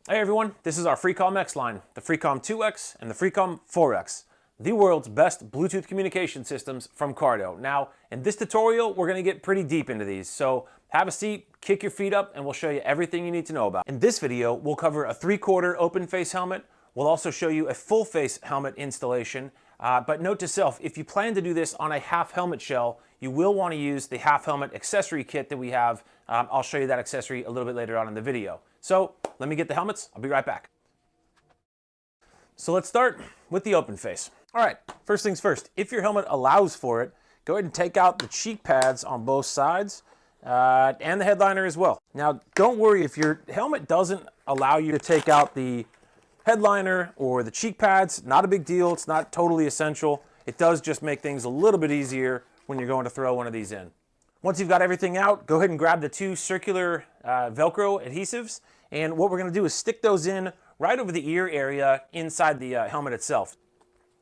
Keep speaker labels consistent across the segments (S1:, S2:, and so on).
S1: Hey everyone, this is our Freecom X line, the Freecom 2X and the Freecom 4X, the world's best Bluetooth communication systems from Cardo. Now, in this tutorial, we're going to get pretty deep into these, so have a seat, kick your feet up, and we'll show you everything you need to know about. In this video, we'll cover a 3/4 open face helmet. We'll also show you a full face helmet installation. But note to self, if you plan to do this on a half helmet shell, you will want to use the half helmet accessory kit that we have. I'll show you that accessory a little bit later on in the video. So let me get the helmets. I'll be right back. So let's start with the open face. All right, first things first, if your helmet allows for it, go ahead and take out the cheek pads on both sides and the headliner as well. Now, don't worry if your helmet doesn't allow you to take out the headliner or the cheek pads, not a big deal. It's not totally essential. It does just make things a little bit easier when you're going to throw one of these in. Once you've got everything out, go ahead and grab the two circular Velcro adhesives. And what we're going to do is stick those in right over the ear area inside the helmet itself.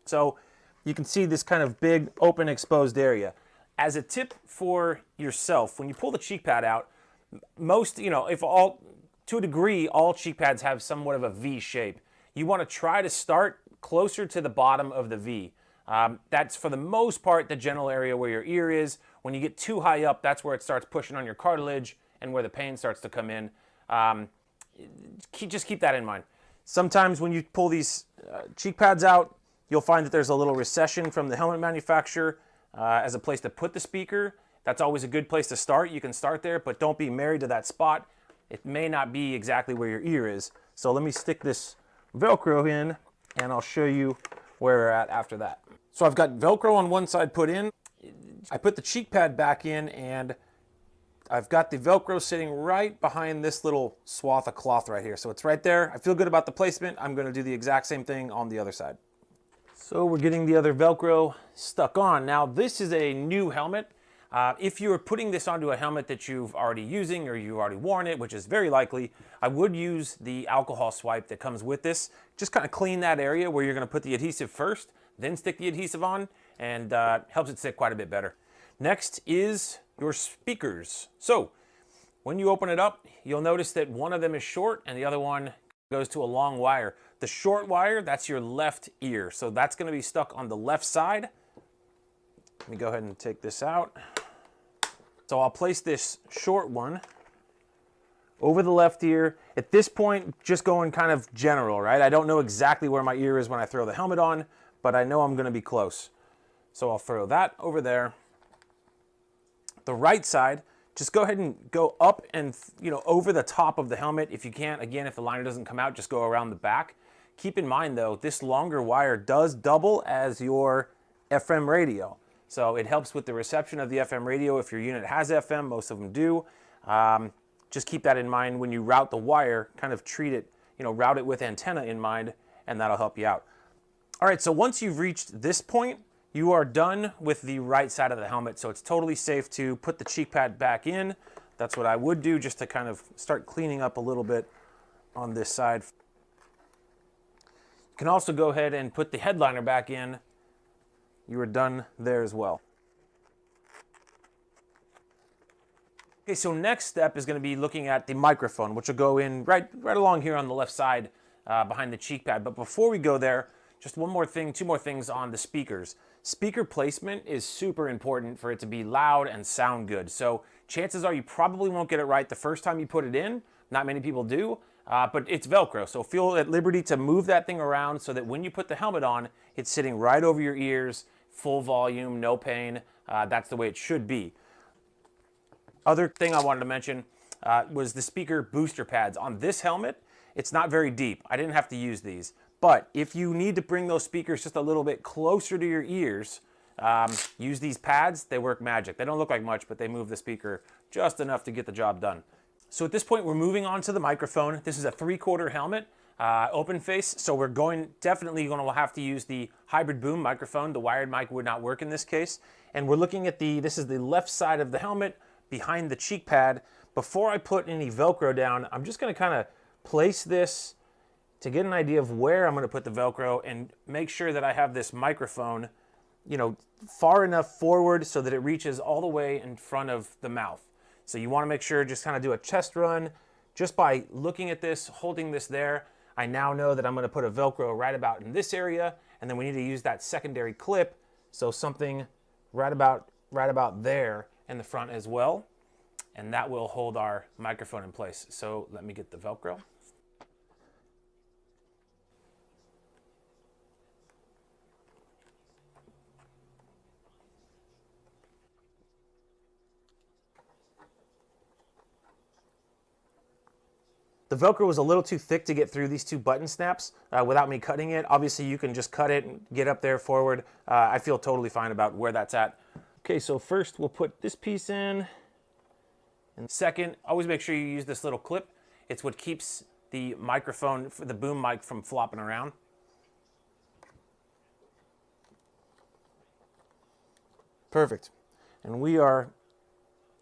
S1: So you can see this kind of big open exposed area. As a tip for yourself, when you pull the cheek pad out, most, to a degree, all cheek pads have somewhat of a V shape. You want to try to start closer to the bottom of the V. That's for the most part the general area where your ear is. When you get too high up, that's where it starts pushing on your cartilage and where the pain starts to come in. Just keep that in mind. Sometimes when you pull these cheek pads out, you'll find that there's a little recession from the helmet manufacturer as a place to put the speaker. That's always a good place to start. You can start there, but don't be married to that spot. It may not be exactly where your ear is. So let me stick this Velcro in and I'll show you where we're at after that. So I've got Velcro on one side put in. I put the cheek pad back in and I've got the Velcro sitting right behind this little swath of cloth right here. So it's right there. I feel good about the placement. I'm going to do the exact same thing on the other side. So we're getting the other Velcro stuck on. Now this is a new helmet. If you are putting this onto a helmet that you've already using or you've already worn it, which is very likely, I would use the alcohol swipe that comes with this. Just kind of clean that area where you're going to put the adhesive first, then stick the adhesive on, and helps it sit quite a bit better. Next is your speakers. So when you open it up, you'll notice that one of them is short and the other one goes to a long wire. The short wire, that's your left ear. So that's going to be stuck on the left side. Let me go ahead and take this out. So I'll place this short one over the left ear. At this point, just going kind of general, right? I don't know exactly where my ear is when I throw the helmet on, but I know I'm going to be close. So I'll throw that over there. The right side, just go ahead and go up and over the top of the helmet. If you can't, again, if the liner doesn't come out, just go around the back. Keep in mind though, this longer wire does double as your FM radio. So it helps with the reception of the FM radio. If your unit has FM, most of them do. Just keep that in mind when you route the wire, kind of treat it, route it with antenna in mind, and that'll help you out. All right, so once you've reached this point, you are done with the right side of the helmet. So it's totally safe to put the cheek pad back in. That's what I would do just to kind of start cleaning up a little bit on this side. You can also go ahead and put the headliner back in. You are done there as well. Okay, so next step is going to be looking at the microphone, which will go in right along here on the left side behind the cheek pad. But before we go there, just one more thing, two more things on the speakers. Speaker placement is super important for it to be loud and sound good. So chances are you probably won't get it right the first time you put it in. Not many people do, but it's Velcro. So feel at liberty to move that thing around so that when you put the helmet on, it's sitting right over your ears, full volume, no pain. That's the way it should be. Other thing I wanted to mention was the speaker booster pads. On this helmet, it's not very deep. I didn't have to use these. But if you need to bring those speakers just a little bit closer to your ears, use these pads. They work magic. They don't look like much, but they move the speaker just enough to get the job done. So at this point, we're moving on to the microphone. This is a 3/4 helmet, open face. So we're definitely going to have to use the hybrid boom microphone. The wired mic would not work in this case. And we're looking at this is the left side of the helmet behind the cheek pad. Before I put any Velcro down, I'm just going to kind of place this to get an idea of where I'm going to put the Velcro and make sure that I have this microphone, far enough forward so that it reaches all the way in front of the mouth. So you want to make sure, just kind of do a chest run, Just by looking at this, holding this there, I now know that I'm going to put a Velcro right about in this area, and then we need to use that secondary clip, so something right about there in the front as well, and that will hold our microphone in place. So let me get the Velcro. The Velcro was a little too thick to get through these two button snaps without me cutting it. Obviously, you can just cut it and get up there forward. I feel totally fine about where that's at. Okay, so first we'll put this piece in. And second, always make sure you use this little clip. It's what keeps the microphone, the boom mic, from flopping around. Perfect. And we are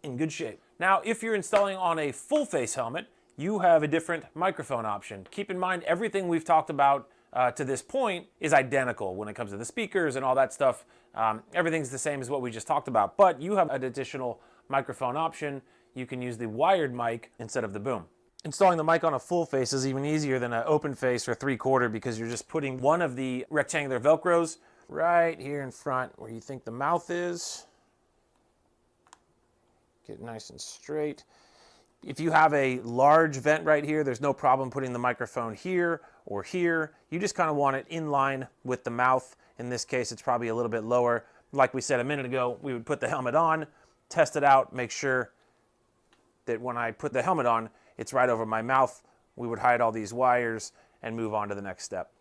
S1: in good shape. Now, if you're installing on a full face helmet, you have a different microphone option. Keep in mind, everything we've talked about to this point is identical when it comes to the speakers and all that stuff. Everything's the same as what we just talked about, but you have an additional microphone option. You can use the wired mic instead of the boom. Installing the mic on a full face is even easier than an open face or 3/4 because you're just putting one of the rectangular Velcros right here in front where you think the mouth is. Get it nice and straight. If you have a large vent right here, there's no problem putting the microphone here or here. You just kind of want it in line with the mouth. In this case, it's probably a little bit lower. Like we said a minute ago, we would put the helmet on, test it out, make sure that when I put the helmet on, it's right over my mouth. We would hide all these wires and move on to the next step.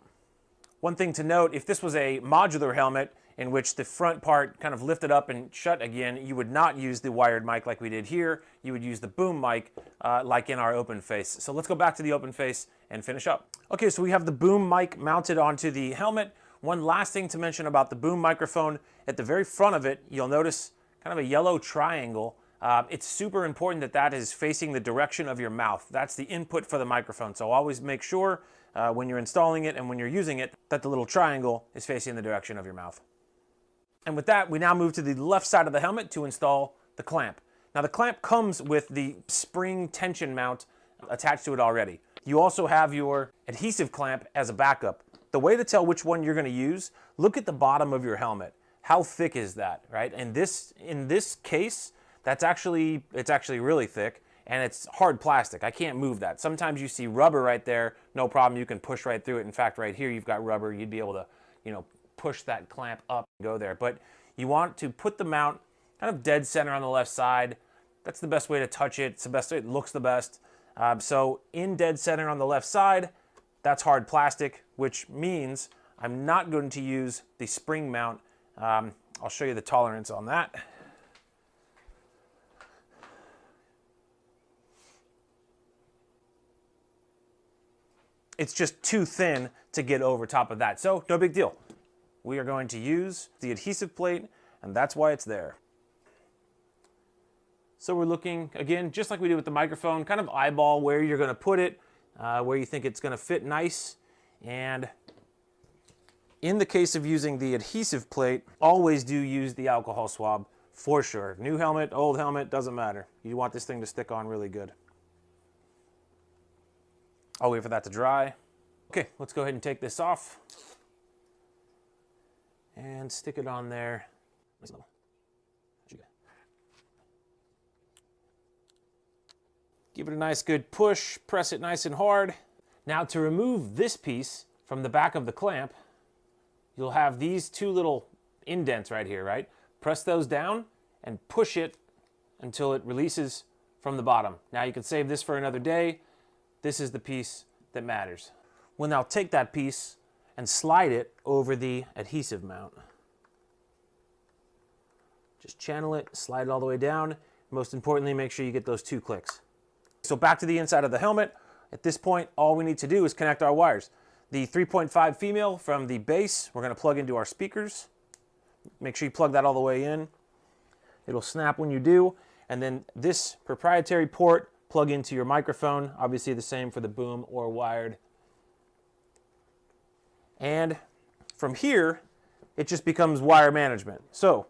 S1: One thing to note, if this was a modular helmet in which the front part kind of lifted up and shut again, you would not use the wired mic like we did here. You would use the boom mic like in our open face. So let's go back to the open face and finish up. Okay, so we have the boom mic mounted onto the helmet. One last thing to mention about the boom microphone, at the very front of it, you'll notice kind of a yellow triangle. It's super important that that is facing the direction of your mouth. That's the input for the microphone. So always make sure when you're installing it and when you're using it that the little triangle is facing the direction of your mouth. And with that, we now move to the left side of the helmet to install the clamp. Now the clamp comes with the spring tension mount attached to it already. You also have your adhesive clamp as a backup. The way to tell which one you're going to use, look at the bottom of your helmet. How thick is that, right? And in this case, it's actually really thick, and it's hard plastic. I can't move that. Sometimes you see rubber right there, no problem, you can push right through it. In fact, right here you've got rubber. You'd be able to, push that clamp up and go there. But you want to put the mount kind of dead center on the left side. That's the best way to touch it. It's the best way, it looks the best. So in dead center on the left side, that's hard plastic, which means I'm not going to use the spring mount. I'll show you the tolerance on that. It's just too thin to get over top of that. So no big deal. We are going to use the adhesive plate, and that's why it's there. So we're looking, again, just like we did with the microphone, kind of eyeball where you're going to put it, where you think it's going to fit nice. And in the case of using the adhesive plate, always do use the alcohol swab for sure. New helmet, old helmet, doesn't matter. You want this thing to stick on really good. I'll wait for that to dry. Okay, let's go ahead and take this off and stick it on there. Give it a nice good push, press it nice and hard. Now to remove this piece from the back of the clamp, you'll have these two little indents right here, right? Press those down and push it until it releases from the bottom. Now you can save this for another day. This is the piece that matters. We'll now take that piece and slide it over the adhesive mount. Just channel it, slide it all the way down. Most importantly, make sure you get those 2 clicks. So back to the inside of the helmet. At this point, all we need to do is connect our wires. The 3.5 female from the base, we're going to plug into our speakers. Make sure you plug that all the way in. It'll snap when you do. And then this proprietary port, plug into your microphone. Obviously the same for the boom or wired. And from here, it just becomes wire management. So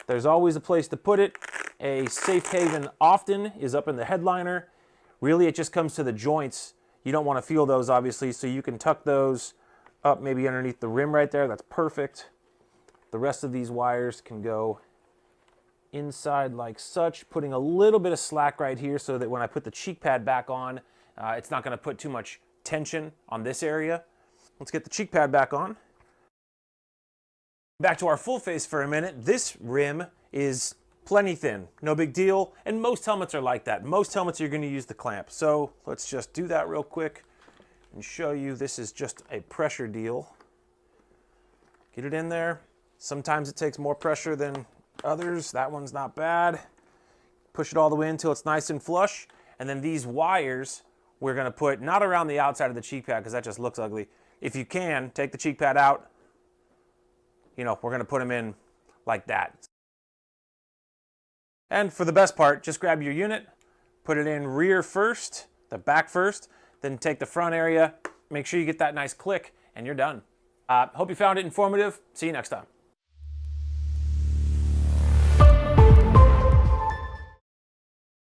S1: there's always a place to put it. A safe haven often is up in the headliner. Really, it just comes to the joints. You don't want to feel those, obviously, so you can tuck those up maybe underneath the rim right there. That's perfect. The rest of these wires can go inside like such, putting a little bit of slack right here so that when I put the cheek pad back on, it's not going to put too much tension on this area. Let's get the cheek pad back on. Back to our full face for a minute. This rim is plenty thin, no big deal, and most helmets are like that. Most helmets you're going to use the clamp. So let's just do that real quick and show you this is just a pressure deal. Get it in there. Sometimes it takes more pressure than others. That one's not bad. Push it all the way until it's nice and flush. And then these wires we're going to put not around the outside of the cheek pad because that just looks ugly. If you can, take the cheek pad out. You know, we're going to put them in like that. And for the best part, just grab your unit, put it in rear first, the back first, then take the front area, make sure you get that nice click, and you're done. Hope you found it informative. See you next time.